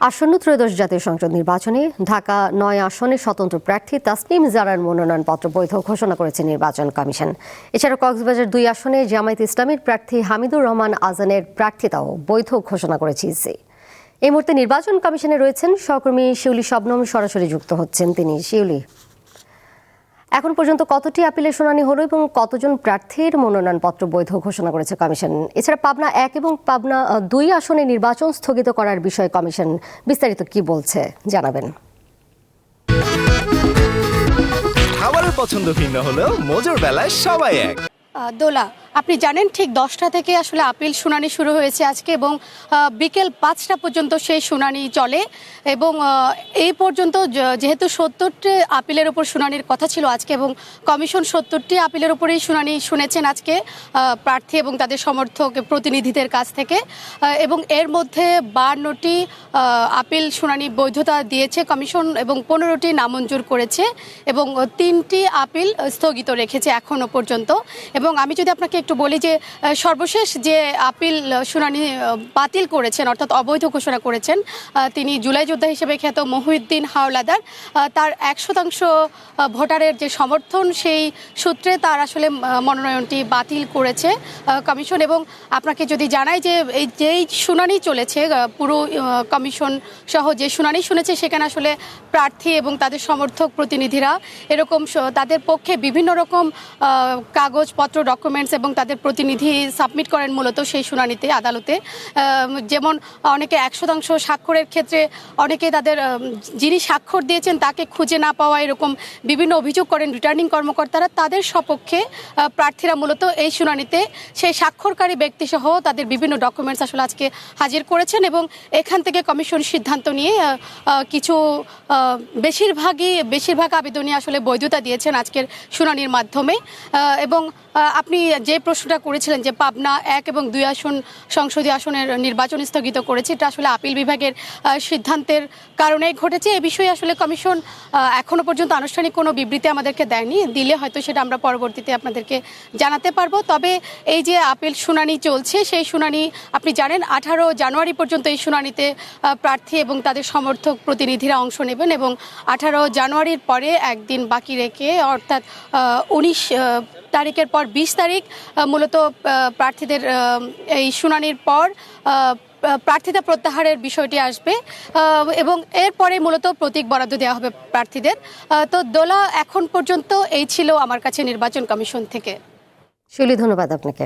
আসন্ন ত্রয়োদশ জাতীয় সংসদ নির্বাচনে ঢাকা ৯ আসনে স্বতন্ত্র প্রার্থী তাসনিম জারার মনোনয়নপত্র বৈধ ঘোষণা করেছে নির্বাচন কমিশন। এছাড়া কক্সবাজার ২ আসনে জামায়াতে ইসলামীর প্রার্থী হামিদুর রহমান আজানের প্রার্থিতাও বৈধ ঘোষণা করেছে ইসি। এই মুহূর্তে নির্বাচন কমিশনে রয়েছেন সহকর্মী শিউলি শবনম, সরাসরি যুক্ত হচ্ছেন তিনি। শিউলি, এখন পর্যন্ত কতটি আপিলের শুনানি হলো এবং কতজন প্রার্থীর মনোনয়নপত্র বৈধ ঘোষণা করেছে কমিশন? এছাড়া পাবনা ১ এবং পাবনা ২ আসনে নির্বাচন স্থগিত করার বিষয়ে কমিশন বিস্তারিত কি বলছে জানাবেন। খাবারের পছন্দ ভিন্ন হলেও মজার বেলায় সবাই এক। দোলা, আপনি জানেন ঠিক 10টা থেকে আসলে আপিল শুনানি শুরু হয়েছে আজকে এবং বিকেল 5টা পর্যন্ত সেই শুনানি চলে এবং এই পর্যন্ত যেহেতু 70টি আপিলের উপর শুনানির কথা ছিল আজকে এবং কমিশন 70টি আপিলের উপরেই শুনানি শুনেছেন আজকে প্রার্থী এবং তাদের সমর্থক প্রতিনিধিদের কাছ থেকে, এবং এর মধ্যে 52টি আপিল শুনানি বৈধতা দিয়েছে কমিশন এবং 15টি নামঞ্জুর করেছে এবং 3টি আপিল স্থগিত রেখেছে এখনো পর্যন্ত। এবং আমি যদি আপনাকে একটু বলি যে সর্বশেষ যে আপিল শুনানি বাতিল করেছেন অর্থাৎ অবৈধ ঘোষণা করেছেন তিনি জুলাই যোদ্ধা হিসেবে খ্যাত মহিউদ্দিন হাওলাদার, তার 100% ভোটারের যে সমর্থন সেই সূত্রে তার আসলে মনোনয়নটি বাতিল করেছে কমিশন। এবং আপনাকে যদি জানাই যে এই যেই শুনানি চলেছে পুরো কমিশন সহ যে শুনানি শুনেছে সেখানে আসলে প্রার্থী এবং তাদের সমর্থক প্রতিনিধিরা এরকম তাদের পক্ষে বিভিন্ন রকম কাগজপত্র ডকুমেন্টস এবং তাদের প্রতিনিধি সাবমিট করেন মূলত সেই শুনানিতে আদালতে। যেমন অনেকে 100% স্বাক্ষরের ক্ষেত্রে অনেকে তাদের যিনি স্বাক্ষর দিয়েছেন তাকে খুঁজে না পাওয়া এরকম বিভিন্ন অভিযোগ করেন রিটার্নিং কর্মকর্তারা। তাদের সপক্ষে প্রার্থীরা মূলত এই শুনানিতে সেই স্বাক্ষরকারী ব্যক্তিসহ তাদের বিভিন্ন ডকুমেন্টস আসলে আজকে হাজির করেছেন এবং এখান থেকে কমিশন সিদ্ধান্ত নিয়ে কিছু বেশিরভাগ আবেদনই আসলে বৈধতা দিয়েছেন আজকের শুনানির মাধ্যমে। এবং আপনি যে প্রশ্নটা করেছিলেন যে পাবনা 1 এবং 2 আসন সংসদীয় আসনের নির্বাচন স্থগিত করেছে, এটা আসলে আপিল বিভাগের সিদ্ধান্তের কারণেই ঘটেছে। এ বিষয়ে আসলে কমিশন এখনো পর্যন্ত আনুষ্ঠানিক কোনো বিবৃতি আমাদেরকে দেয়নি, দিলে হয়তো সেটা আমরা পরবর্তীতে আপনাদেরকে জানাতে পারবো। তবে এই যে আপিল শুনানি চলছে সেই শুনানি আপনি জানেন 18 জানুয়ারি পর্যন্ত এই শুনানিতে প্রার্থী এবং তাদের সমর্থক প্রতিনিধিরা অংশ নেবেন এবং 18 জানুয়ারির পরে একদিন বাকি রেখে অর্থাৎ 19 তারিখের পর 20 তারিখ মূলত প্রার্থীদের এই শুনানির পর প্রার্থিতা প্রত্যাহারের বিষয়টি আসবে এবং এরপরে মূলত প্রতীক বরাদ্দ দেওয়া হবে প্রার্থীদের। তো দোলা, এখন পর্যন্ত এই ছিল আমার কাছে নির্বাচন কমিশন থেকে। শিউলি, ধন্যবাদ আপনাকে।